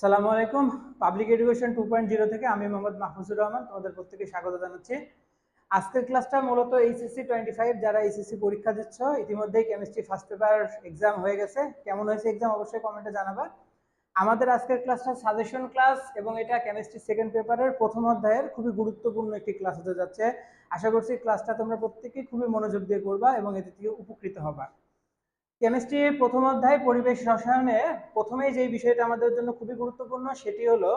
সালামু আলাইকুম। Public education 2.0 থেকে আমি মোহাম্মদ মাহফুজুর রহমান তোমাদের প্রত্যেককে স্বাগত জানাচ্ছি। আজকের ক্লাসটা মূলত এইচএসসি 25 যারা এইচএসসি পরীক্ষা দিচ্ছ ইতিমধ্যেই কেমিস্ট্রি ফার্স্ট পেপার এক্সাম হয়ে গেছে। কেমন হয়েছে এক্সাম অবশ্যই কমেন্টে জানাবা। আমাদের আজকের ক্লাসটা সাজেশন ক্লাস এবং এটা কেমিস্ট্রি সেকেন্ড পেপারের প্রথম অধ্যায়ের খুবই গুরুত্বপূর্ণ একটি ক্লাস হতে যাচ্ছে। আশা করছি ক্লাসটা তোমরা প্রত্যেকেই খুবই মনোযোগ দিয়ে করবা এবং এতে থেকে উপকৃত হবা। কেমিস্ট্রির প্রথম অধ্যায় পরিবেশ রসায়নে প্রথমেই যে বিষয়টা আমাদের জন্য খুবই গুরুত্বপূর্ণ সেটি হলো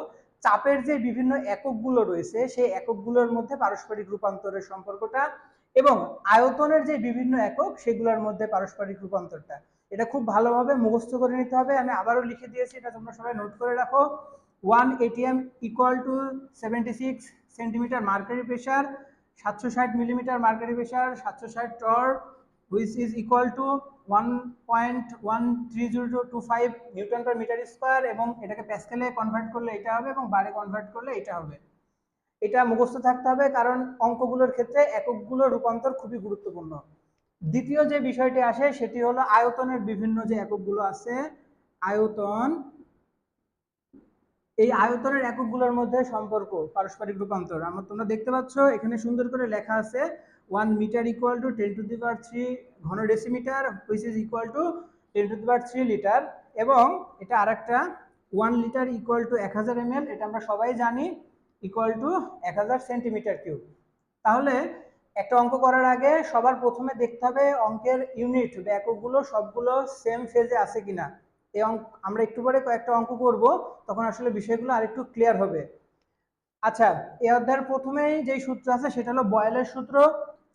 চাপের যে বিভিন্ন এককগুলো রয়েছে সেই এককগুলোর মধ্যে পারস্পরিক রূপান্তরের সম্পর্কটা এবং আয়তনের যে বিভিন্ন একক সেগুলোর মধ্যে পারস্পরিক রূপান্তরটা। এটা খুব ভালোভাবে মুখস্থ করে নিতে হবে। আমি আবারও লিখে দিয়েছি, এটা তোমরা সবাই নোট করে রাখো। 1 ATM equal to 76 centimetre mercury pressure, 760 millimetre mercury pressure, 760 torr, which is equal to 1.13025 newton per metre square এবং এটাকে প্যাসকেলে কনভার্ট করলে এটা হবে এবং বারে কনভার্ট করলে এটা হবে। এটা মুখস্থ থাকতে হবে কারণ অঙ্কগুলোর ক্ষেত্রে এককগুলোর রূপান্তর খুবই গুরুত্বপূর্ণ। দ্বিতীয় যে বিষয়টি আসে সেটি হলো আয়তনের বিভিন্ন যে এককগুলো আছে, আয়তন, এই আয়তনের এককগুলোর মধ্যে সম্পর্ক পারস্পরিক রূপান্তর তোমরা দেখতে পাচ্ছ এখানে সুন্দর করে লেখা আছে 1 মিটার ইকুয়াল টু 10⁻³ ঘন decimetre which is equal to 10⁻³ litre এবং এটা আরেকটা 1 লিটার ইকুয়াল টু 1000 ml, এটা আমরা সবাই জানি, ইকুয়াল টু 1000 সেন্টিমিটার কিউব। তাহলে একটা অঙ্ক করার আগে সবার প্রথমে দেখতে হবে অঙ্কের ইউনিট বা এককগুলো সবগুলো সেম ফেজে আছে কিনা। এই অঙ্ক আমরা একটু পরে কয়েকটা অঙ্ক করব, তখন আসলে বিষয়গুলো আরেকটু ক্লিয়ার হবে। আচ্ছা, এই অধ্যায়ের প্রথমেই যেই সূত্র আছে সেটা হলো বয়েলের সূত্র,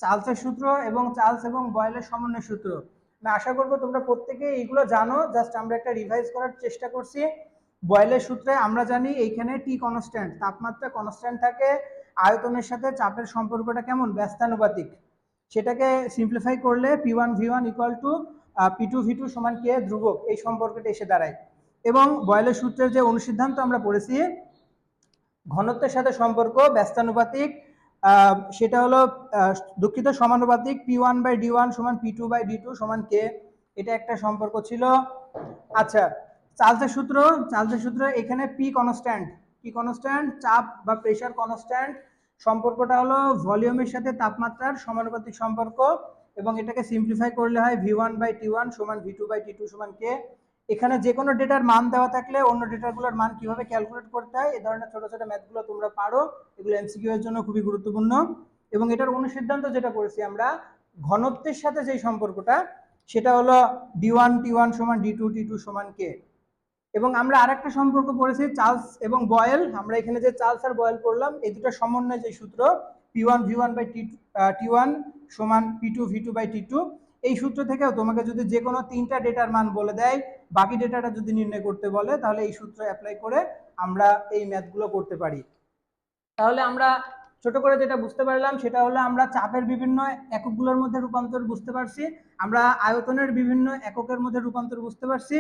চার্লসের সূত্র এবং চার্লস এবং বয়েলের সমন্বয় সূত্র। আমি আশা করব তোমরা প্রত্যেকে এইগুলো জানো, জাস্ট আমরা একটা রিভাইজ করার চেষ্টা করছি। বয়েলের সূত্রে আমরা জানি এইখানে টি কনস্ট্যান্ট, তাপমাত্রা কনস্ট্যান্ট থাকে, আয়তনের সাথে চাপের সম্পর্কটা কেমন, ব্যস্তানুপাতিক। সেটাকে সিম্পলিফাই করলে P1 V1 equal to P2 V2 সমান K ধ্রুবক, এই সম্পর্কটা এসে দাঁড়ায়। এবং বয়েলের সূত্রের যে অনুসিদ্ধান্ত আমরা পড়েছি ঘনত্বের সাথে সম্পর্ক ব্যস্তানুপাতিক, সেটা হলো দুঃখিত সমানুপাতিক, P1/D1 সমান P2/D2 সমান K, এটা একটা সম্পর্ক ছিল। আচ্ছা, চার্লসের সূত্র এখানে পি কনস্ট্যান্ট, চাপ বা প্রেসার কনস্ট্যান্ট, সম্পর্কটা হলো ভলিউমের সাথে তাপমাত্রার সমানুপাতিক সম্পর্ক এবং এটাকে সিম্পলিফাই করলে হয় V1/T1 সমান V2/T2 সমান K। এখানে যে কোনো ডেটার মান দেওয়া থাকলে অন্য ডেটাগুলোর মান কিভাবে ক্যালকুলেট করতে হয় এই ধরনের ছোট ছোট ম্যাথগুলো তোমরা পারো, এগুলো এমসিকিউ এর জন্য খুবই গুরুত্বপূর্ণ। এবং এটার অনুসিদ্ধান্ত যেটা করেছি আমরা ঘনত্বের সাথে যে সম্পর্কটা সেটা হলো D1T1 সমান D2T2 সমান K। এবং আমরা আরেকটা সম্পর্ক পড়েছি চার্লস এবং বয়েল। আমরা এখানে যে চার্লস আর বয়েল পড়লাম এই দুটো সমন্বয় যে সূত্র P1 V1/T1 সমান P2 V2/T2, এই সূত্র থেকেও তোমাকে যদি যে কোনো তিনটা ডেটার মান বলে দেয়, বাকি ডেটাটা যদি নির্ণয় করতে বলে, তাহলে এই সূত্র অ্যাপ্লাই করে আমরা এই ম্যাথগুলো করতে পারি। তাহলে আমরা ছোট করে যেটা বুঝতে পারলাম সেটা হলো আমরা চাপের বিভিন্ন এককগুলোর মধ্যে রূপান্তর বুঝতে পারছি, আমরা আয়তনের বিভিন্ন এককের মধ্যে রূপান্তর বুঝতে পারছি,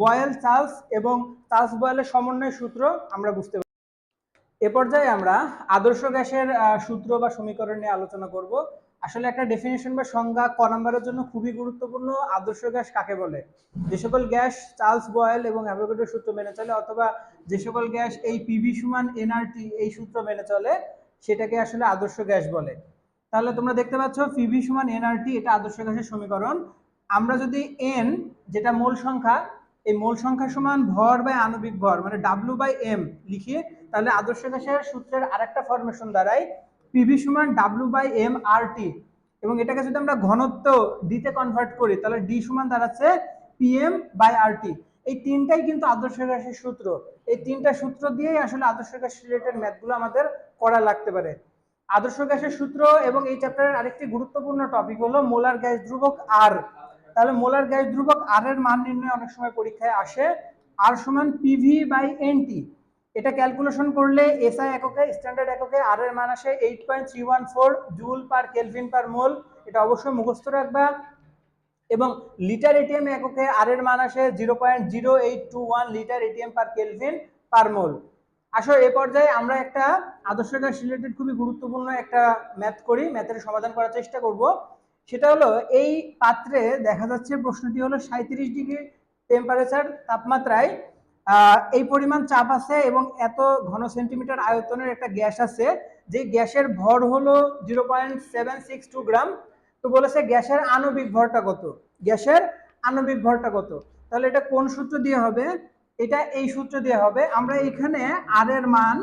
বয়েল চার্লস এবং চার্লস বয়েলের সমন্বয় সূত্র আমরা বুঝতে পারছি। এ পর্যায়ে আমরা আদর্শ গ্যাসের সূত্র বা সমীকরণ নিয়ে আলোচনা করব। আসলে একটা ডেফিনেশন বা সংজ্ঞা ক নম্বরের জন্য খুবই গুরুত্বপূর্ণ। আদর্শ গ্যাস কাকে বলে? যে সকল গ্যাস চার্লস বয়েল এবং অ্যাভোগাড্রোর সূত্র মেনে চলে, অথবা যে সকল গ্যাস এই পিভি সমান এনআরটি এই সূত্র মেনে চলে, সেটাকে আসলে আদর্শ গ্যাস বলে। তাহলে তোমরা দেখতে পাচ্ছ পিভি সমান এনআরটি, এটা আদর্শ গ্যাসের সমীকরণ। আমরা যদি এন যেটা মোল সংখ্যা, এই মোল সংখ্যা সমান ভর বাই আণবিক ভর মানে W/M লিখি, তাহলে আদর্শ গ্যাসের সূত্রের আরেকটা ফরমেশন দাঁড়ায় পিভি সমান W/M/RT এবং এটাকে যদি আমরা ঘনত্ব ডিতে কনভার্ট করি তাহলে ডি সমান দাঁড়াচ্ছে PM/RT। এই তিনটাই কিন্তু আদর্শ গ্যাসের সূত্র। এই তিনটা সূত্র দিয়েই আসলে আদর্শ গ্যাস রিলেটেড ম্যাথগুলো আমাদের করা লাগতে পারে। আদর্শ গ্যাসের সূত্র এবং এই চ্যাপ্টারের আরেকটি গুরুত্বপূর্ণ টপিক হলো মোলার গ্যাস ধ্রুবক আর। তাহলে মোলার গ্যাস ধ্রুবক আর এর মান নির্ণয় অনেক সময় পরীক্ষায় আসে, আর সমান PV/NT। এটা ক্যালকুলেশন করলে এসআই এককে স্ট্যান্ডার্ড এককে আর এর মান আসে 8.314 জুল পার কেলভিন পার মোল, এটা অবশ্যই মুখস্থ রাখবা। এবং লিটার এটিএম এককে আর এর মান আসে 0.0821 litre ATM per kelvin per mole. আসলে এ পর্যায়ে আমরা একটা আদর্শ গ্যাস রিলেটেড খুবই গুরুত্বপূর্ণ একটা ম্যাথ করি, ম্যাথের সমাধান করার চেষ্টা করব। সেটা হলো এই পাত্রে দেখা যাচ্ছে প্রশ্নটি হলো 37 ডিগ্রি টেম্পারেচার তাপমাত্রায় এই পরিমাণ চাপ আছে এবং এত ঘন সেন্টিমিটার আয়তনের একটা গ্যাস আছে, যে গ্যাসের ভর হলো 0.762 গ্রাম। তো বলেছে গ্যাসের আণবিক ভরটা কত, গ্যাসের আণবিক ভরটা কত। তাহলে এটা কোন সূত্র দিয়ে হবে, এটা এই সূত্র দিয়ে হবে। আমরা এখানে আর এর মান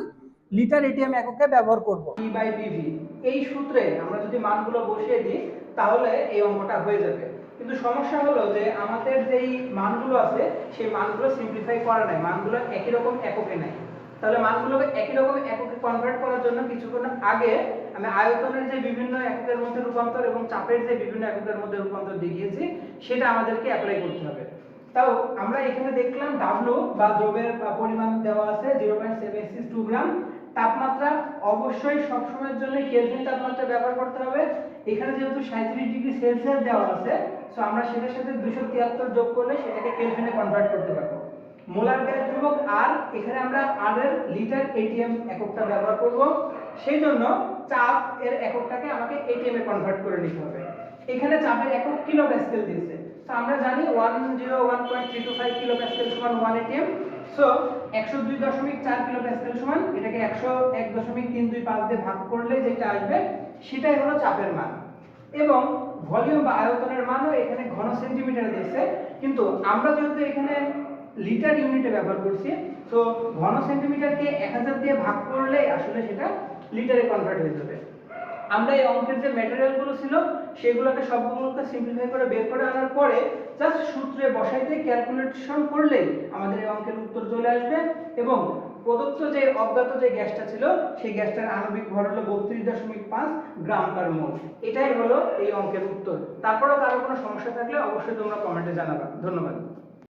লিটার এটিএম এককে ব্যবহার করব, ই বাই পিভি। এই সূত্রে আমরা যদি মানগুলো বসিয়ে দিই তাহলে এই অঙ্কটা হয়ে যাবে। কিন্তু সমস্যা হলো যে আমাদের যেই মানগুলো আছে সেই মানগুলো সিম্পলিফাই করা নাই, মানগুলো একই রকম এককে নাই। তাহলে মানগুলোকে একই রকম এককে কনভার্ট করার জন্য কিছুক্ষণ আগে আমি আয়তনের যে বিভিন্ন এককের মধ্যে রূপান্তর এবং চাপের যে বিভিন্ন এককের মধ্যে রূপান্তর দেখিয়েছি, সেটা আমাদেরকে অ্যাপ্লাই করতে হবে। তাও আমরা এখানে দেখলাম ডাব্লু বা দ্রব্যের পরিমাণ দেওয়া আছে 0.762 গ্রাম। তাপমাত্রা অবশ্যই সব সময়ের জন্য কেলভিন তাপমাত্রা ব্যবহার করতে হবে। এখানে যেহেতু 37 ডিগ্রি সেলসিয়াস দেওয়া আছে, সো আমরা সেটার সাথে 273 যোগ করলে সেটাকে কেলভিনে কনভার্ট করতে পারবো। মোলার গ্যাস ধ্রুবক আর, এখানে আমরা আর এর লিটার এটিএম এককটা ব্যবহার করব, সেই জন্য চাপ এর এককটাকে আমাকে এটিএম এ কনভার্ট করে নিতে হবে। এখানে চাপের একক কিলো প্যাসকেল দিয়েছে, তো আমরা জানি 101.325 কিলো প্যাসকেল সমান 1 এটিএম। সো 102.4 কিলো প্যাসকেল সমান, এটাকে 101.325 দিয়ে ভাগ করলে যেটা আসবে সেটাই হলো চাপের মান। এবং ভলিউম বা আয়তনের মানও এখানে ঘন সেন্টিমিটারে দিয়েছে, কিন্তু আমরা যেহেতু এখানে লিটার ইউনিটে ব্যবহার করছি, তো ঘন সেন্টিমিটারকে 1000 দিয়ে ভাগ করলে আসলে সেটা লিটারে কনভার্ট হয়ে যাবে। আমরা এই অঙ্কের যে ম্যাটেরিয়ালগুলো ছিল সেগুলোকে সবগুলোকে সিম্পলিফাই করে বের করে আনার পরে জাস্ট সূত্রে বসাইতে ক্যালকুলেশন করলেই আমাদের এই অঙ্কের উত্তর চলে আসবে। এবং প্রদত্ত যে অজ্ঞাত যে গ্যাসটা ছিল সেই গ্যাসটার আণবিক ভর হলো 32.5 গ্রাম পার মোল। এটাই হলো এই অঙ্কের উত্তর। তারপরেও কারো কোনো সমস্যা থাকলে অবশ্যই তোমরা কমেন্টে জানাবা। ধন্যবাদ।